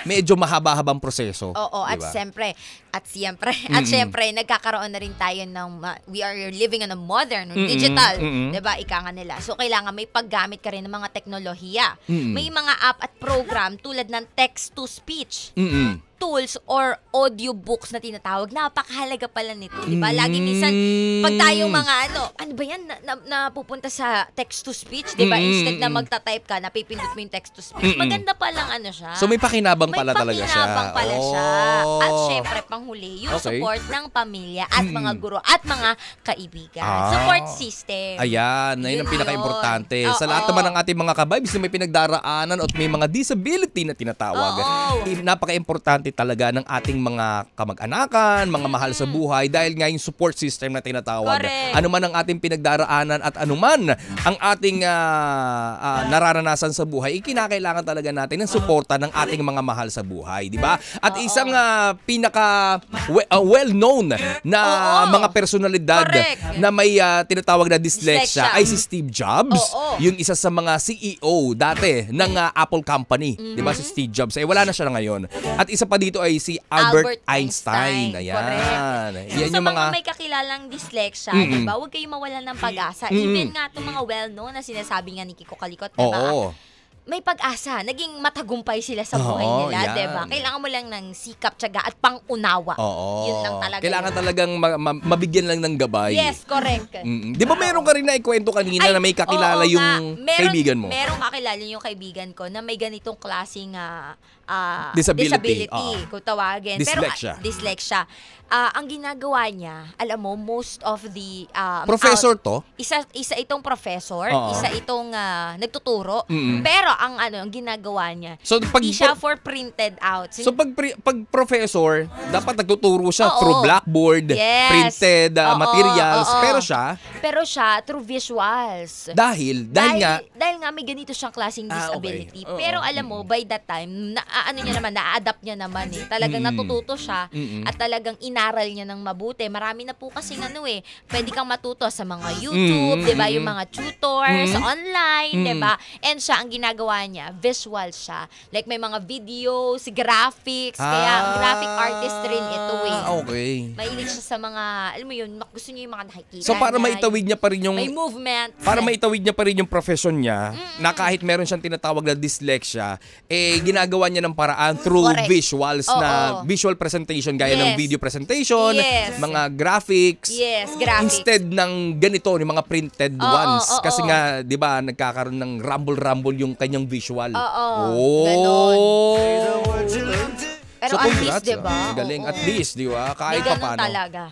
Speaker 4: medyo mahaba-habang proseso.
Speaker 3: Oo,
Speaker 4: di
Speaker 3: at
Speaker 4: ba?
Speaker 3: siyempre, nagkakaroon na rin tayo ng, we are living on a modern, digital, diba, ika nga nila. So, kailangan may paggamit ka rin ng mga teknolohiya. May mga app at program tulad ng text-to-speech, tools or audiobooks na tinatawag, napakahalaga pala nito, di ba? Lagi minsan, pag tayong mga ano ba yan, napupunta sa text-to-speech, di ba? Instead na magta-type ka, napipindot mo yung text-to-speech. Maganda palang ano siya.
Speaker 1: So may pakinabang pala talaga siya.
Speaker 3: May pakinabang pala siya. At syempre, panghuli, yung support ng pamilya at mga guro at mga kaibigan. Support system.
Speaker 1: Ayan, ayun ang pinaka-importante. Sa
Speaker 3: Oo.
Speaker 1: lahat naman ng ating mga kabibes na may pinagdaraanan at may mga disability na tinatawag, napaka-importante talaga ng ating mga kamag-anakan, mga mahal sa buhay dahil nga yung support system na tinatawag.
Speaker 3: Correct.
Speaker 1: Ano man ang ating pinagdaraanan at ano man ang ating nararanasan sa buhay, kinakailangan talaga natin ng suporta ng ating mga mahal sa buhay, di ba? At isang pinaka well-known na mga personalidad
Speaker 3: Correct.
Speaker 1: na may tinatawag na dyslexia
Speaker 3: Dyslexia.
Speaker 1: ay si Steve Jobs.
Speaker 3: Oo.
Speaker 1: Yung isa sa mga CEO dati ng Apple Company, 'di ba, si Steve Jobs. Wala na siya ngayon. At isa pa dito ay si Albert Einstein. Ayan.
Speaker 3: Correct.
Speaker 1: Yan
Speaker 3: Sa
Speaker 1: yung mga
Speaker 3: may kakilalang dyslexia, di ba? Huwag kayong mawalan ng pag-asa. Even nga itong mga well-known na sinasabi nga ni Kiko Kalikot, di ba?
Speaker 1: Oo.
Speaker 3: May pag-asa. Naging matagumpay sila sa buhay
Speaker 1: Oo,
Speaker 3: nila,
Speaker 1: yan.
Speaker 3: di ba? Kailangan mo lang ng sikap, tiyaga at pang-unawa.
Speaker 1: Oo.
Speaker 3: Yun lang talaga.
Speaker 1: Kailangan
Speaker 3: yun.
Speaker 1: talagang mabigyan lang ng gabay.
Speaker 3: Yes, correct.
Speaker 1: Di ba meron ka rin na ikwento kanina na may kakilala
Speaker 3: oo
Speaker 1: yung
Speaker 3: nga.
Speaker 1: kaibigan mo?
Speaker 3: Merong kakilala yung kaibigan ko na may ganitong klaseng
Speaker 1: Disability.
Speaker 3: kung tawagin.
Speaker 1: Dyslexia.
Speaker 3: Pero dyslexia. Ang ginagawa niya, alam mo, most of the
Speaker 1: Professor to?
Speaker 3: isa itong professor,
Speaker 1: Oo.
Speaker 3: isa itong nagtuturo. Pero ang ginagawa niya,
Speaker 1: So, pag-
Speaker 3: hindi siya for printed out.
Speaker 1: So pag professor, dapat nagtuturo siya
Speaker 3: Oo.
Speaker 1: through blackboard,
Speaker 3: Yes.
Speaker 1: printed
Speaker 3: Oo,
Speaker 1: materials,
Speaker 3: oo.
Speaker 1: pero siya
Speaker 3: through visuals.
Speaker 1: dahil nga
Speaker 3: Dahil nga may ganito siyang klaseng
Speaker 1: Ah, okay.
Speaker 3: disability.
Speaker 1: Oo.
Speaker 3: Pero alam mo, by that time, na-adapt niya naman eh. Talagang natututo siya at talagang inaral niya ng mabuti. Marami na po kasi pwede kang matuto sa mga YouTube, 'di ba? Yung mga tutors online, 'di ba? And siya ang ginagawa niya, visual siya. Like may mga videos, graphics, kaya graphic artist rin ito eh.
Speaker 1: Okay.
Speaker 3: Mahilig siya sa mga, alam mo yun, gusto niya yung mga nakikita
Speaker 1: So para
Speaker 3: niya,
Speaker 1: maitawid niya pa rin yung
Speaker 3: may movement.
Speaker 1: para maitawid niya pa rin yung profession niya na kahit meron siyang tinatawag na dyslexia, ginagawa niya ng paraan through
Speaker 3: Correct.
Speaker 1: visuals na
Speaker 3: Oo.
Speaker 1: visual presentation gaya ng
Speaker 3: Yes.
Speaker 1: video presentation,
Speaker 3: Yes.
Speaker 1: mga graphics.
Speaker 3: Yes, graphics.
Speaker 1: Instead ng ganito, yung mga printed
Speaker 3: Oo,
Speaker 1: ones.
Speaker 3: oo,
Speaker 1: Kasi
Speaker 3: oo.
Speaker 1: nga, di ba, nagkakaroon ng rumble-rumble yung kanyang visual.
Speaker 3: Oo,
Speaker 1: Oh!
Speaker 3: Pero at least, di ba?
Speaker 1: Galing.
Speaker 3: Oo.
Speaker 1: At least, di ba?
Speaker 3: May
Speaker 1: Kahit pa
Speaker 3: ganun
Speaker 1: paano.
Speaker 3: talaga.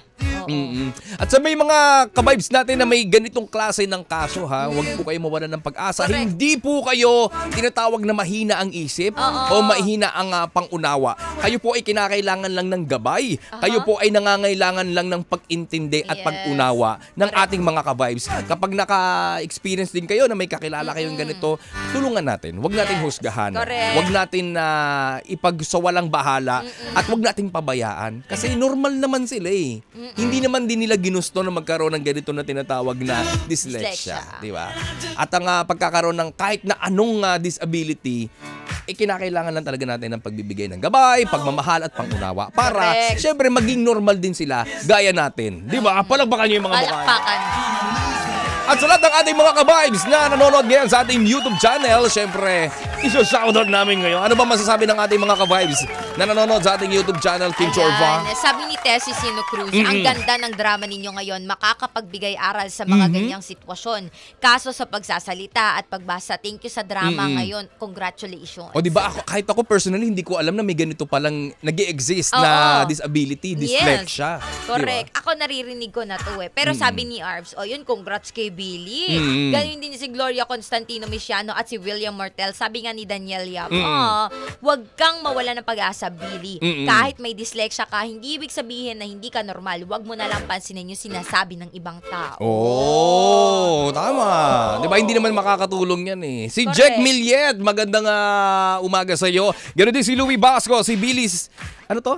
Speaker 3: Oo.
Speaker 1: At sa may mga kabibes natin na may ganitong klase ng kaso huwag po kayo mawalan ng pag-asa.
Speaker 3: Correct.
Speaker 1: Hindi po kayo tinatawag na mahina ang isip o mahina ang pangunawa. Kayo po ay kinakailangan lang ng gabay. Kayo po ay nangangailangan lang ng pag-intindi at
Speaker 3: Yes.
Speaker 1: pag-unawa ng ating mga kabibes. Kapag naka-experience din kayo na may kakilala kayong ganito, tulungan natin. Huwag natin
Speaker 3: Yes.
Speaker 1: husgahan.
Speaker 3: Correct.
Speaker 1: Huwag natin ipagsawalang bahala at huwag nating pabayaan. Kasi normal naman sila eh. Hindi naman din nila ginusto na magkaroon ng ganito na tinatawag na dyslexia.
Speaker 3: Dyslexia.
Speaker 1: Di ba? At ang pagkakaroon ng kahit na anong disability, kinakailangan lang talaga natin ng pagbibigay ng gabay, pagmamahal at pangunawa para
Speaker 3: Correct.
Speaker 1: syempre maging normal din sila gaya natin. Di ba? Palakpakan niyo yung mga mukha.
Speaker 3: Palakpakan.
Speaker 1: At sa lahat ng ating mga kabibes na nanonood ngayon sa ating YouTube channel, syempre, isa-shoutout namin ngayon. Ano ba masasabi ng ating mga kabibes na nanonood sa ating YouTube channel, King Chorva?
Speaker 3: Ayan, sabi ni Tessie Sino Cruz, ang ganda ng drama ninyo ngayon, makakapagbigay aral sa mga ganyang sitwasyon. Kaso sa pagsasalita at pagbasa, thank you sa drama ngayon. Congratulations.
Speaker 1: O di ba kahit ako personally hindi ko alam na may ganito palang nag-i-exist
Speaker 3: Oo.
Speaker 1: na disability, dyslexia.
Speaker 3: Yes, correct. Ako naririnig ko na to eh. Pero sabi ni Arvs, yun, congrats kay Billy. Ganun din si Gloria Constantino Misiano at si William Mortel. Sabi nga ni Daniel Yap, wag kang mawala ng pag-asa, Billy. Kahit may dyslexia ka, hindi ibig sabihin na hindi ka normal. Wag mo na lang pansinin yung sinasabi ng ibang tao.
Speaker 1: Oh, tama. 'Di ba hindi naman makakatulong 'yan eh. Si
Speaker 3: Correct.
Speaker 1: Jack Millet, magandang umaga sa iyo. Ganoon din si Louie Basco, si Billy's ano to?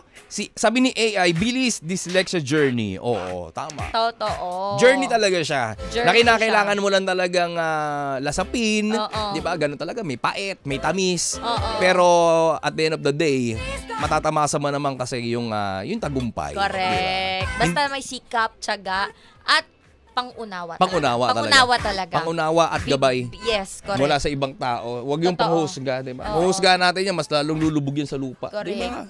Speaker 1: Sabi ni AI, Billy's Dyslexia Journey. Oo, tama.
Speaker 3: Totoo.
Speaker 1: Journey talaga siya.
Speaker 3: Journey
Speaker 1: Na kinakailangan mo lang talagang lasapin.
Speaker 3: Oo.
Speaker 1: 'Di ba? Ganun talaga. May pait, may tamis.
Speaker 3: Oo.
Speaker 1: Pero at the end of the day, matatamasa mo naman kasi yung tagumpay.
Speaker 3: Correct.
Speaker 1: Di ba?
Speaker 3: Basta may sikap, tiyaga, at pangunawa.
Speaker 1: Pangunawa
Speaker 3: Pangunawa talaga.
Speaker 1: Pangunawa at gabay.
Speaker 3: Yes, correct.
Speaker 1: Mula sa ibang tao. Huwag yung
Speaker 3: Totoo.
Speaker 1: panghusga, di ba?
Speaker 3: Oo.
Speaker 1: Huhusgahan natin yan, mas lalong lulubog yan sa lupa.
Speaker 3: Correct.
Speaker 1: Di ba?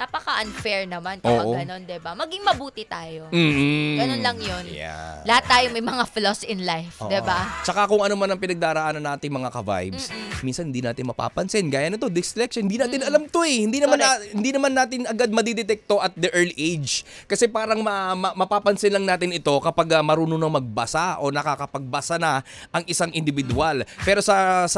Speaker 3: Napaka-unfair naman kapag
Speaker 1: Oo.
Speaker 3: ganon, diba? Maging mabuti tayo.
Speaker 1: Mm.
Speaker 3: Ganon lang yun.
Speaker 1: Yeah.
Speaker 3: Lahat tayo may mga flaws in life,
Speaker 1: Oo.
Speaker 3: diba?
Speaker 1: Tsaka kung ano man ang pinagdaraanan natin mga ka-vibes, minsan hindi natin mapapansin. Gaya na to, dyslexia, hindi natin alam to eh. Hindi naman natin agad madidetect to at the early age. Kasi parang mapapansin lang natin ito kapag marunong na magbasa o nakakapagbasa na ang isang individual. Pero sa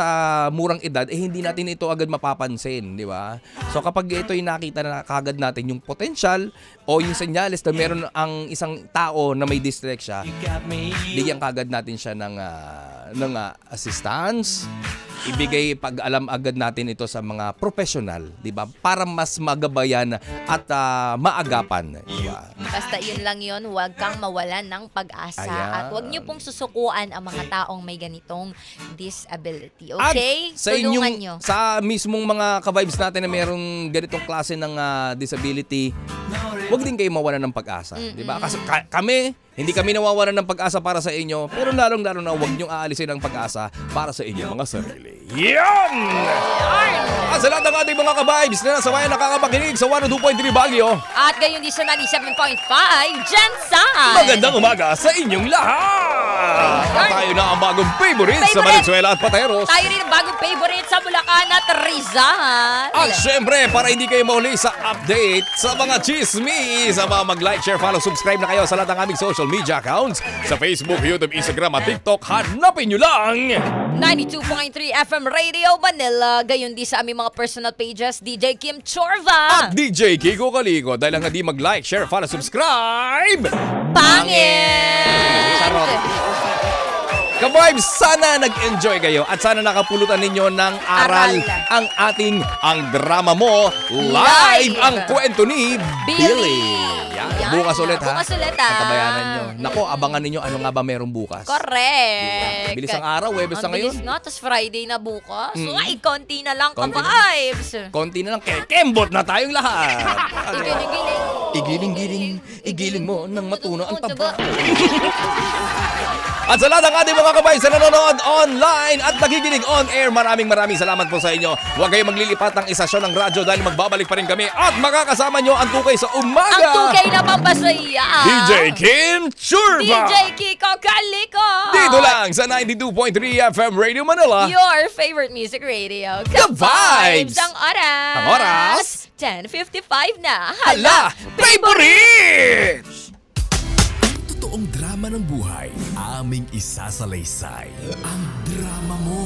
Speaker 1: murang edad, hindi natin ito agad mapapansin, di ba? So kapag ito yung nakita na kagad natin yung potential o yung senyales na meron ang isang tao na may dyslexia, bigyan kagad natin siya ng assistance. Ibigay pag-alam agad natin ito sa mga professional, 'di ba? Para mas magabayan at maagapan, 'di ba?
Speaker 3: Basta yun lang yun, huwag kang mawalan ng pag-asa.
Speaker 1: Ayan.
Speaker 3: At huwag niyo pong susukuan ang mga taong may ganitong disability. Okay?
Speaker 1: At sa
Speaker 3: Tulungan nyo.
Speaker 1: sa mismong mga ka-vibes natin na merong ganitong klase ng disability, huwag din kayo mawalan ng pag-asa, 'di ba? Kasi kami, hindi kami nawawalan ng pag-asa para sa inyo, pero lalong-lalo na huwag niyong aalisin ang pag-asa para sa inyong mga sarili. Yan! At sa lahat ng ating mga ka-vibes na nasa bayan nakakapakinig sa 102.3 Baguio,
Speaker 3: At gayon din sa 97.5 Jensen!
Speaker 1: magandang umaga sa inyong lahat! At tayo na ang bagong favorite sa
Speaker 3: Favorite!
Speaker 1: Valenzuela at Pateros.
Speaker 3: Tayo rin ang bagong favorite sa Bulacan at Rizal.
Speaker 1: At syempre, para hindi kayo mahuli sa update sa mga chismis, mag-like, share, follow, subscribe na kayo sa lahat ng aming social media accounts sa Facebook, YouTube, Instagram at TikTok. Hanapin nyo lang
Speaker 3: 92.3 FM Radio Manila. Gayon din sa aming mga personal pages, DJ Kim Chorva.
Speaker 1: at DJ Kiko Calico. Dahil lang hindi mag-like, share, follow, subscribe.
Speaker 3: Pangit!
Speaker 1: Charot. Ka-vibes, sana nag-enjoy kayo at sana nakapulutan ninyo ng aral
Speaker 3: Aral.
Speaker 1: ang drama mo. Live
Speaker 3: Live.
Speaker 1: ang kwento ni Billy. Yan.
Speaker 3: Yan.
Speaker 1: Bukas ulit ha.
Speaker 3: Bukas ulit, ha.
Speaker 1: Patabayanan nyo. Nako, abangan ninyo ano nga ba meron bukas.
Speaker 3: Correct.
Speaker 1: Bilis ang araw, Webes na
Speaker 3: Ang
Speaker 1: ngayon.
Speaker 3: bilis na, tapos Friday na bukas. Ay, konti na lang
Speaker 1: Konti na.
Speaker 3: ka-vibes.
Speaker 1: Konti na lang, kembot na tayong lahat.
Speaker 3: Igiling-giling.
Speaker 1: Igiling-giling, igiling mo nang matuno ang taba. At sa lahat ng ating mga kabays na nanonood online at nakikinig on air, maraming salamat po sa inyo. Huwag kayong maglilipat ng istasyon ng radyo dahil magbabalik pa rin kami at makakasama nyo ang tukay sa umaga.
Speaker 3: Ang tukay na pampasaya.
Speaker 1: DJ Kim Churva.
Speaker 3: DJ Kiko Calico.
Speaker 1: Dito lang sa 92.3 FM Radio Manila.
Speaker 3: Your favorite music radio.
Speaker 1: Ka-vibes.
Speaker 3: Ang oras.
Speaker 1: Ang oras.
Speaker 3: 10:55 na.
Speaker 1: Hala, favorite!
Speaker 7: Totoong drama ng buhay, aming isasalaysay. Ang drama mo.